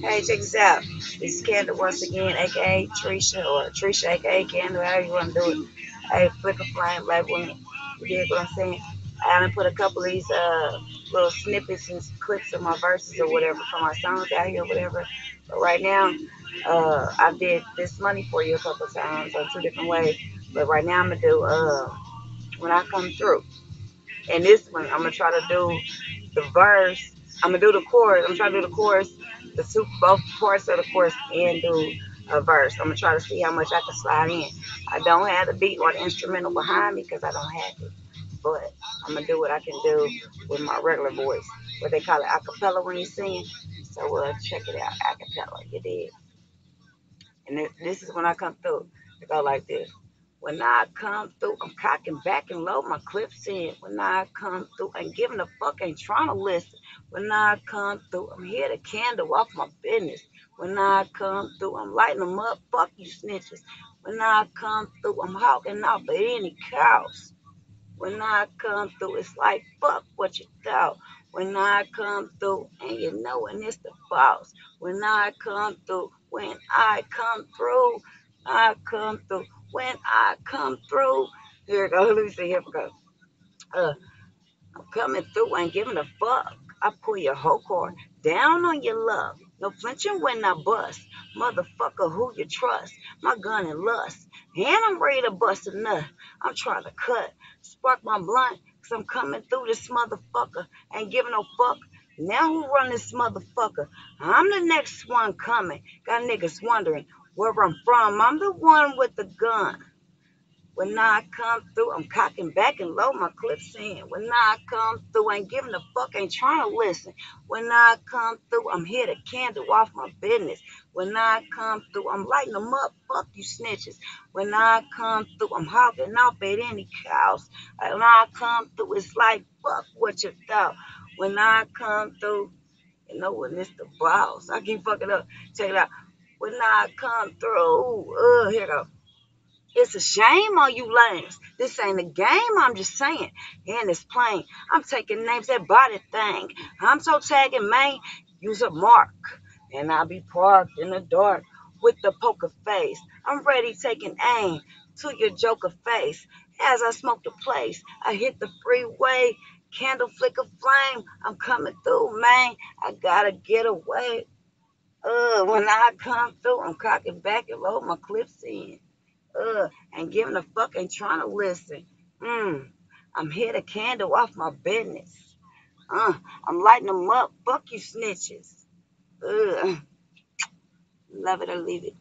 Hey, check this out. This is Kendall once again, aka Trisha, or Trisha, aka Kendall, however you want to do it. Hey, Flicker Flame, Black Woman. You dig what I'm saying? I done put a couple of these little snippets and clips of my verses or whatever from my songs out here, or whatever. But right now, I did this money for you a couple of times on two different ways. But right now, I'm gonna do when I come through. And this one, I'm gonna try to do the verse. I'm gonna do the chorus. I'm trying to do the chorus, both parts of the chorus, and do a verse. I'm gonna try to see how much I can slide in. I don't have the beat or the instrumental behind me because I don't have it, but I'm gonna do what I can do with my regular voice. What they call it, acapella when you sing. So check it out, acapella. You did. And this is when I come through. It go like this. When I come through, I'm cocking back and load my clips in. When I come through, ain't giving a fuck, ain't trying to listen. When I come through, I'm here to candle off my business. When I come through, I'm lighting them up, fuck you snitches. When I come through, I'm hawking off at any cows. When I come through, it's like, fuck what you thought. When I come through, and you know when it's the boss. When I come through, when I come through, I come through. When I come through, here it goes. Let me see. Here we go. Uh, I'm coming through, ain't giving a fuck. I pull your whole car down on your love. No flinching when I bust. Motherfucker, who you trust? My gun and lust. And I'm ready to bust a nut. I'm trying to cut. Spark my blunt, cause I'm coming through this motherfucker. Ain't giving no fuck. Now who run this motherfucker? I'm the next one coming. Got niggas wondering where I'm from. I'm the one with the gun. When I come through, I'm cocking back and load my clips in. When I come through, ain't giving a fuck, ain't trying to listen. When I come through, I'm here to candle off my business. When I come through, I'm lighting them up, fuck you snitches. When I come through, I'm hogging off at any cows. When I come through, it's like, fuck what you thought. When I come through, you know when it's the boss. I keep fucking up. Check it out. When I come through, here it goes. It's a shame on you lames. This ain't a game, I'm just saying. And it's plain. I'm taking names that body thing. I'm so tagging, man. Use a mark. And I'll be parked in the dark with the poker face. I'm ready taking aim to your joker face. As I smoke the place, I hit the freeway. Candle flicker flame. I'm coming through, man. I gotta get away. When I come through, I'm cocking back and load my clips in. And giving a fuck ain't trying to listen. I'm here to candle off my business. I'm lighting them up. Fuck you snitches. Love it or leave it.